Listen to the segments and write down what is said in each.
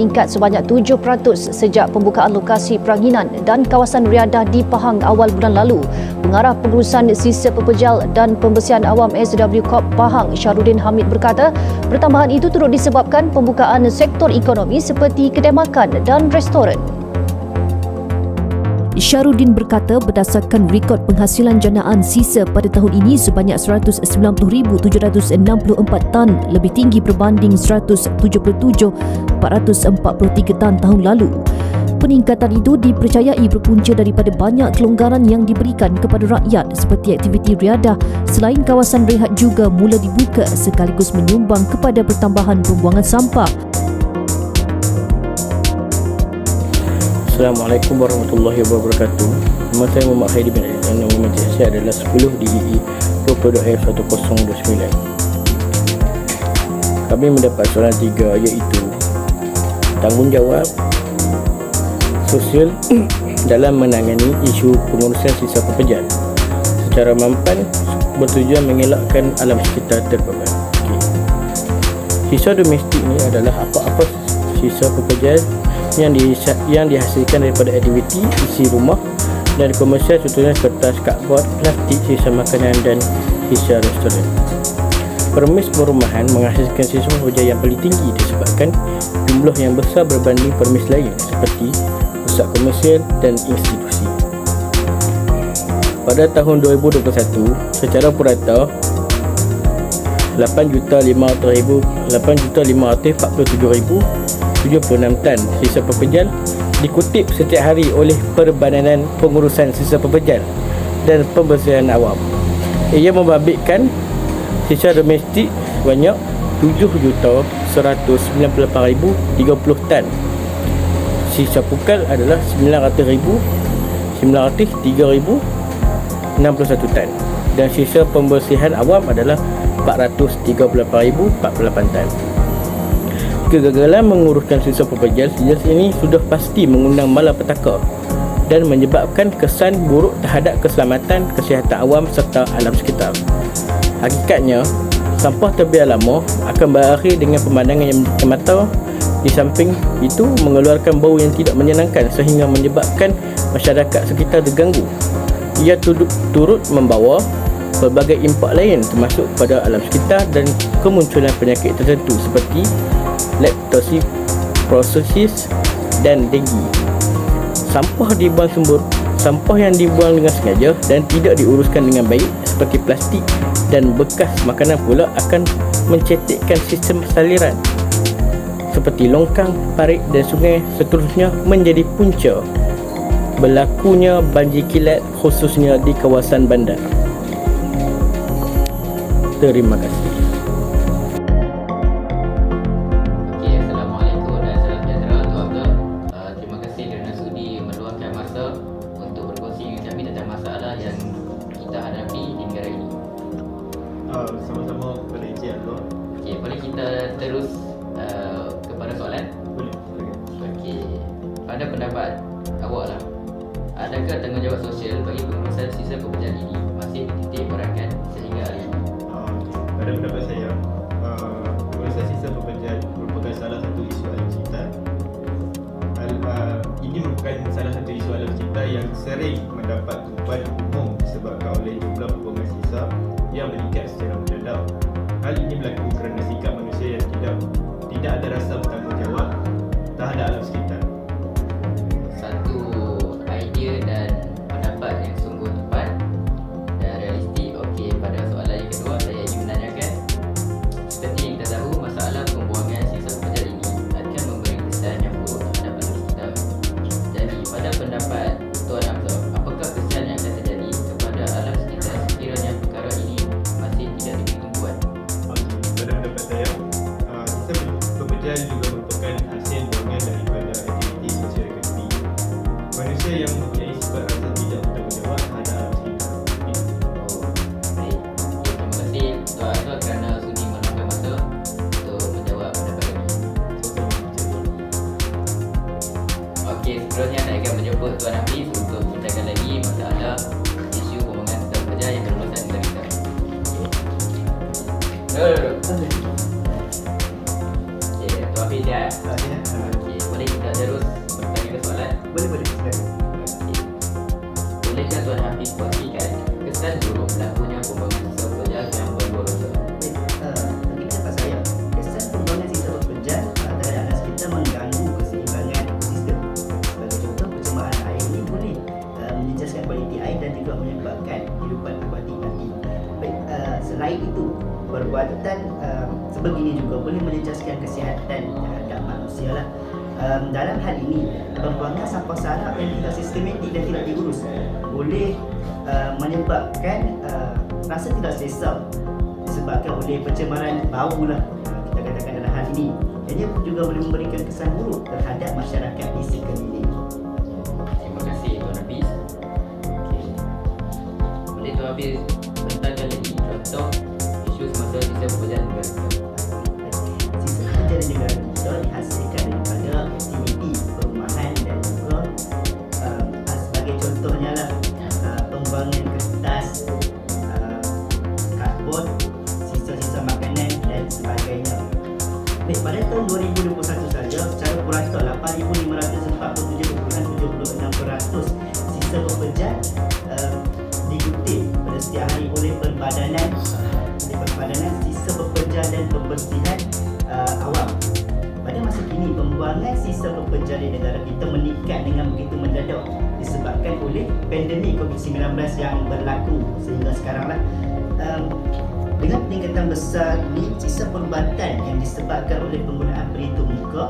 meningkat sebanyak 7% sejak pembukaan lokasi peranginan dan kawasan riadah di Pahang awal bulan lalu. Pengarah Pengurusan Sisa Pepejal dan Pembersihan Awam SW Corp Pahang, Syarudin Hamid berkata, pertambahan itu turut disebabkan pembukaan sektor ekonomi seperti kedai makan dan restoran. Syarudin berkata berdasarkan rekod penghasilan janaan sisa pada tahun ini sebanyak 190,764 tan, lebih tinggi berbanding 177,443 tan tahun lalu. Peningkatan itu dipercayai berpunca daripada banyak kelonggaran yang diberikan kepada rakyat seperti aktiviti riadah selain kawasan rehat juga mula dibuka sekaligus menyumbang kepada pertambahan pembuangan sampah. Assalamualaikum warahmatullahi wabarakatuh. Nama saya Muhammad Khairi bin Ali dan nama majlis saya adalah 10 DEE 20.1029. Kami mendapat soalan 3 iaitu tanggungjawab sosial dalam menangani isu pengurusan sisa pepejal secara mampan bertujuan mengelakkan alam sekitar terbeban. Sisa domestik ini adalah apa-apa sisa pepejal yang dihasilkan daripada aktiviti isi rumah dan komersial, contohnya kertas, kadbod, plastik, sisa makanan dan sisa restoran. Permis perumahan menghasilkan sisa pepejal yang paling tinggi disebabkan jumlah yang besar berbanding permis lain seperti pusat komersial dan institusi. Pada tahun 2021, secara purata 8,547,76 tan sisa pepejal dikutip setiap hari oleh Perbadanan Pengurusan Sisa Pepejal dan Pembersihan Awam. Ia membabitkan sisa domestik sebanyak 7,198,030 tan. Sisa pukal adalah 900,903,061 tan dan sisa pembersihan awam adalah 438,048 tan. Kegagalan menguruskan sisa pepejal sejauh ini sudah pasti mengundang malapetaka dan menyebabkan kesan buruk terhadap keselamatan, kesihatan awam serta alam sekitar. Hakikatnya, sampah terbiar lama akan berakhir dengan pemandangan yang menyedihkan mata. Di samping itu, mengeluarkan bau yang tidak menyenangkan sehingga menyebabkan masyarakat sekitar terganggu. Ia turut membawa pelbagai impak lain termasuk pada alam sekitar dan kemunculan penyakit tertentu seperti leptospirosis dan denggi. Sampah yang dibuang dengan sengaja dan tidak diuruskan dengan baik seperti plastik dan bekas makanan pula akan mencetekkan sistem saliran seperti longkang, parit dan sungai, seterusnya menjadi punca berlakunya banjir kilat khususnya di kawasan bandar. Terima kasih. Assalamualaikum dan salam sejahtera tuan-tuan. Terima kasih kerana sudi meluangkan masa untuk berkongsi dengan kami tentang masalah yang kita hadapi di negara ini. Sama-sama kepada Encik Abdul. Boleh kita terus kepada soalan? Boleh. Pada pendapat awak lah, adakah tanggungjawab sosial bagi pengurusan sisa pepejal ini masih dititik beratkan sehingga hari ini? Pada pendapat saya, pengurusan sisa pepejal merupakan salah satu isu alam sekitar. Ini merupakan salah satu isu alam sekitar yang sering mendapat tumpuan umum disebabkan oleh jumlah pembuangan sisa yang meningkat secara mendadak. Hal ini berlaku kerana sikap manusia yang tidak ada rasa bertanggungjawab terhadap alam sekitar. Satu idea dan pendapat yang sungguh tepat dan realistik. Pada soalan yang kedua, saya ingin menanyakan, seperti yang kita tahu, masalah pembuangan sisa pepejal ini akan memberi kesan yang buruk terhadap alam sekitar. Jadi pada pendapat Tuan Hamzah, apakah kesan yang akan terjadi kepada alam sekitar sekiranya perkara ini masih tidak diberi tumpuan? Pada pendapat saya, sisa pepejal juga merupakan hasil buangan daripada aktiviti sosial ekonomi. Manusia yang mempunyai sifat rasa tidak bertanggungjawab terhadap alam sekitar. Baik. Terima kasih Tuan Hamzah kerana sudi meluangkan masa untuk menjawab pendapat kami. Seterusnya saya akan menjemput Tuan Hafiz untuk bincangkan lagi masalah isu pembuangan sisa pepejal yang bermulakan di negara kita. Duduk. Tuan Hafiz ya. Okey. Boleh silakan. Bolehkah Tuan Hafiz kongsikan kesan buruk berlakunya pembangunan siswa pelajar yang berdua rosak? Baik, bagi pendapat saya, kesan pembangunan sistem berpenjara terhadap anak kita mengganggu keseimbangan ekosistem. Sebagai contoh, pencemaran air ini boleh menjejaskan kualiti air dan juga menyebabkan kehidupan akuatik nanti. Baik, selain itu, perbuatan sebegini juga boleh menjejaskan kesihatan terhadap manusia lah. Dalam hal ini, pembuangan sampah sarap yang tidak sistematik dan tidak diurus boleh menyebabkan rasa tidak selesa disebabkan oleh pencemaran bau lah, kita katakan dalam hal ini. Ia juga boleh memberikan kesan buruk terhadap masyarakat di sekeliling. Terima kasih Tuan Hafiz. Okey. Boleh Tuan Hafiz bentangkan lagi contoh isu semasa sisa pekerjaan negara kita? Sisa pekerjaan negara kita dihasilkan daripada aktiviti perumahan dan juga sebagai contohnya lah pembuangan kertas, karbon, sisa-sisa makanan dan sebagainya. Baik, pada tahun 2021 saja secara purata 8,547.76% sisa pekerjaan dikutip pada setiap hari oleh Perbadanan Sisa Pekerjaan dan Pembersihan Awam. Pada masa kini, pembuangan sisa pekerjaan di negara kita meningkat dengan begitu mendadak disebabkan oleh pandemik COVID-19 yang berlaku sehingga sekarang lah. Dengan peningkatan besar ni, sisa perubatan yang disebabkan oleh penggunaan pelitup muka,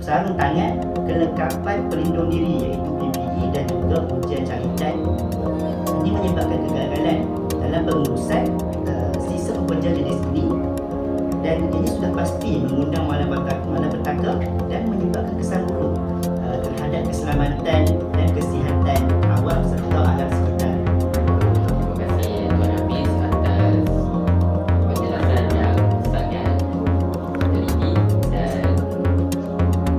sarung tangan, kelengkapan pelindung diri iaitu PPE dan juga ujian cahitan ini menyebabkan kegagalan dalam pengurusan sisa pekerjaan jenis ini, dan ini sudah pasti mengundang malapetaka dan menyebabkan kesan buruk terhadap keselamatan dan kesihatan awam serta alam sekitar. Terima kasih Tuan Hafiz atas penjelasan yang sangat teliti dan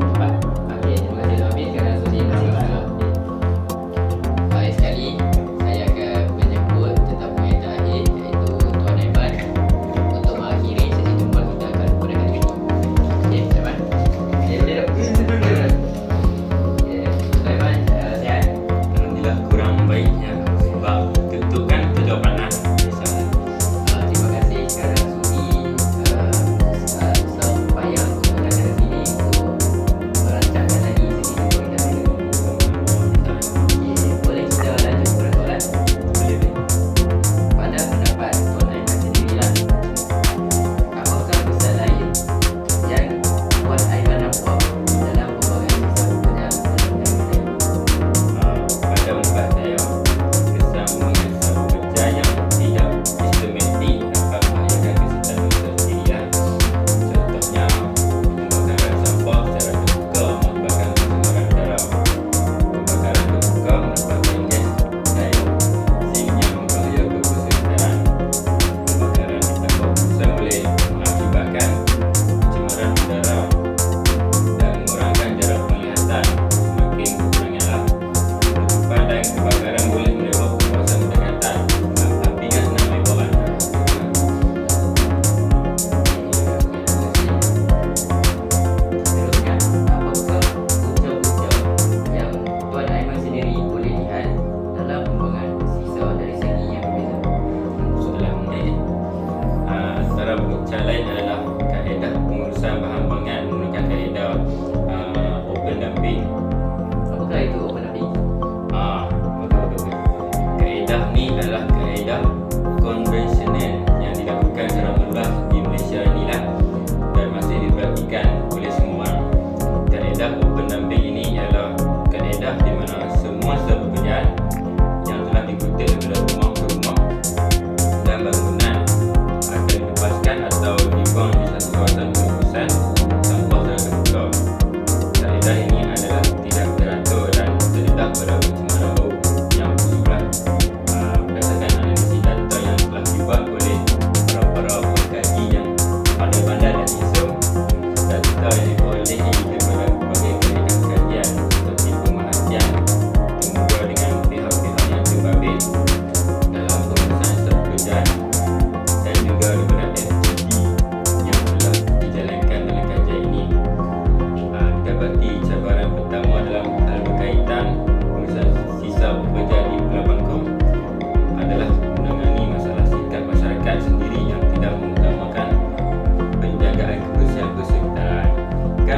cepat. Okey, terima kasih Tuan Hafiz kerana sudi bersama. Baik sekali, saya akan menjemput tetamu yang terakhir iaitu Tuan Aiman untuk mengakhiri sesi jumpa kita pada kali ini. Okey, Aiman.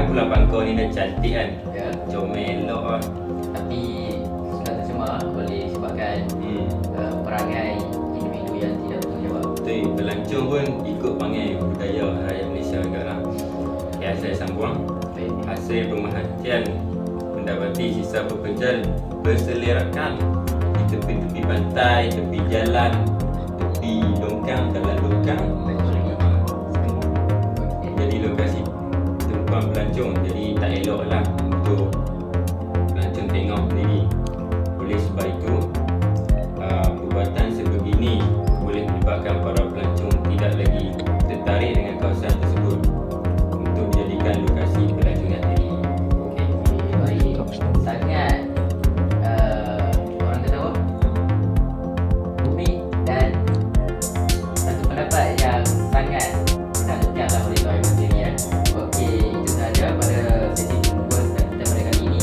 pulang Bangkok ni dah cantik kan. Ya. Comel elok lah. Tapi sudah tercemar oleh sebabkan perangai individu yang tidak bertanggungjawab. Betul, pelancong pun ikut panggil budaya rakyat Malaysia juga lah. Ya, saya sambung. Baik. Hasil pemerhatian mendapati sisa pepejal berselerakkan di tepi-tepi pantai, tepi jalan, tepi longkang, jalan longkang. Jadi lokasi tempat pelancong, jadi tak elok lah untuk pelancong tengok sendiri. Oleh sebab itu, perbuatan sebegini boleh menyebabkan para pelancong tidak lagi tertarik dengan kawasan tersebut untuk dijadikan lokasi pelancongan sendiri. Okey, baik. Sangat orang kata apa? Bumi dan satu pendapat yang sangat penting lah oleh Tuan sendiri ya. Okey, itu sahaja pada sesi perbualan kita pada kali ini.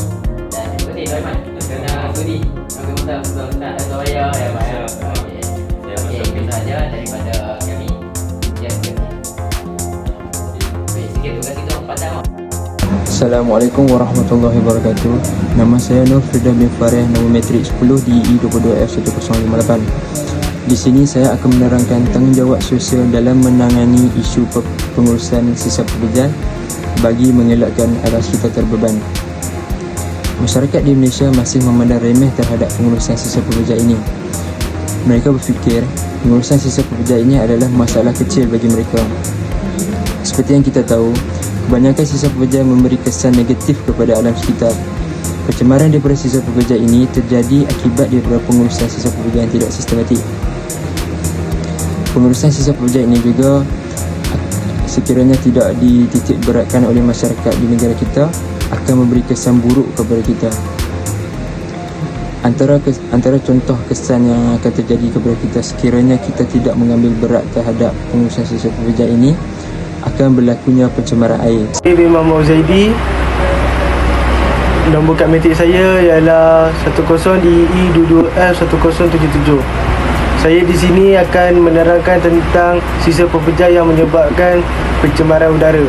Dan terima kasih Tuan Iman kerana sudi mengambil masa Tuan Ustaz atau ayah ya Pak ya. Okey, itu sahaja daripada kami. Sekian, terima kasih. Baik, sikit terima kasih Tuan Padang. Assalamualaikum warahmatullahi wabarakatuh. Nama saya Nur Frida bin Fareh, nombor metrik 10 di I22F1058. Di sini saya akan menerangkan tanggungjawab sosial dalam menangani isu pengurusan sisa pepejal bagi mengelakkan aras kita terbeban. Masyarakat di Malaysia masih memandang remeh terhadap pengurusan sisa pepejal ini. Mereka berfikir pengurusan sisa pepejal ini adalah masalah kecil bagi mereka. Seperti yang kita tahu, kebanyakan sisa pepejal memberi kesan negatif kepada alam sekitar. Pencemaran daripada sisa pepejal ini terjadi akibat daripada pengurusan sisa pepejal yang tidak sistematik. Pengurusan sisa pepejal ini juga sekiranya tidak dititik beratkan oleh masyarakat di negara kita akan memberi kesan buruk kepada kita. Antara contoh kesan yang akan terjadi kepada kita sekiranya kita tidak mengambil berat terhadap pengurusan sisa pepejal ini, akan berlakunya pencemaran air. Saya bin Muhammad Zaidi. Nombor kad metrik saya ialah 10 DE22F1077. Saya di sini akan menerangkan tentang sisa pepejal yang menyebabkan pencemaran udara.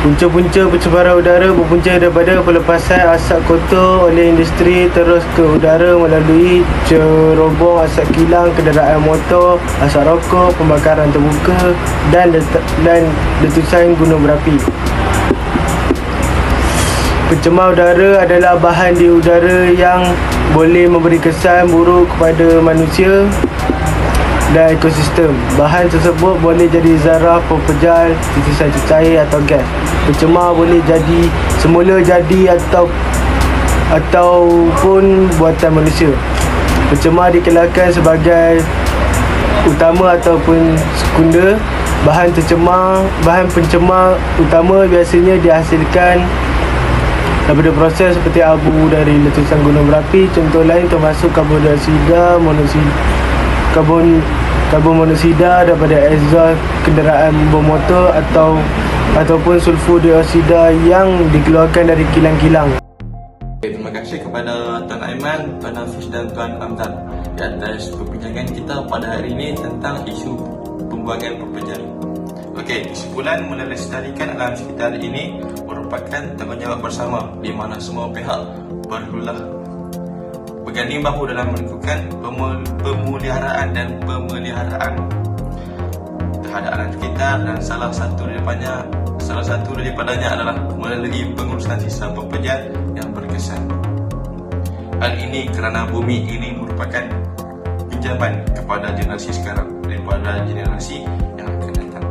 Punca-punca pencemaran udara berpunca daripada pelepasan asap kotor oleh industri terus ke udara melalui cerobong asap kilang kenderaan motor, asap rokok, pembakaran terbuka dan letusan gunung berapi. Pencemar udara adalah bahan di udara yang boleh memberi kesan buruk kepada manusia dan ekosistem. Bahan tersebut boleh jadi zarah, pepejal, titisan cecair atau gas. Pencemar boleh jadi semula jadi ataupun buatan manusia. Pencemar dikelakkan sebagai utama ataupun sekunder. Bahan pencemar utama biasanya dihasilkan daripada proses seperti abu dari letusan gunung berapi. Contoh lain termasuk karbon dioksida, karbon monoksida daripada exhaust kenderaan bermotor ataupun sulfur dioksida yang dikeluarkan dari kilang-kilang. Terima kasih kepada Tuan Aiman, Tuan Hafiz dan Tuan Amzal di atas perbincangan kita pada hari ini tentang isu pembuangan pepejal. Okey, kesimpulan melestarikan alam sekitar ini merupakan tanggungjawab bersama di mana semua pihak perlulah berganding bahu dalam melakukan pemeliharaan terhadap alam sekitar, dan salah satu daripadanya adalah melalui pengurusan sisa pepejal yang berkesan. Hal ini kerana bumi ini merupakan pinjaman kepada generasi sekarang daripada generasi yang akan datang.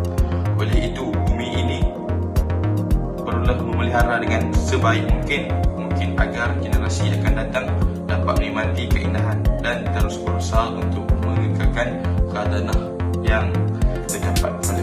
Oleh itu, bumi ini perlulah memelihara dengan sebaik mungkin agar generasi akan datang dapat menikmati keindahan dan terus berusaha untuk mengekalkan keadaan yang terdapat pada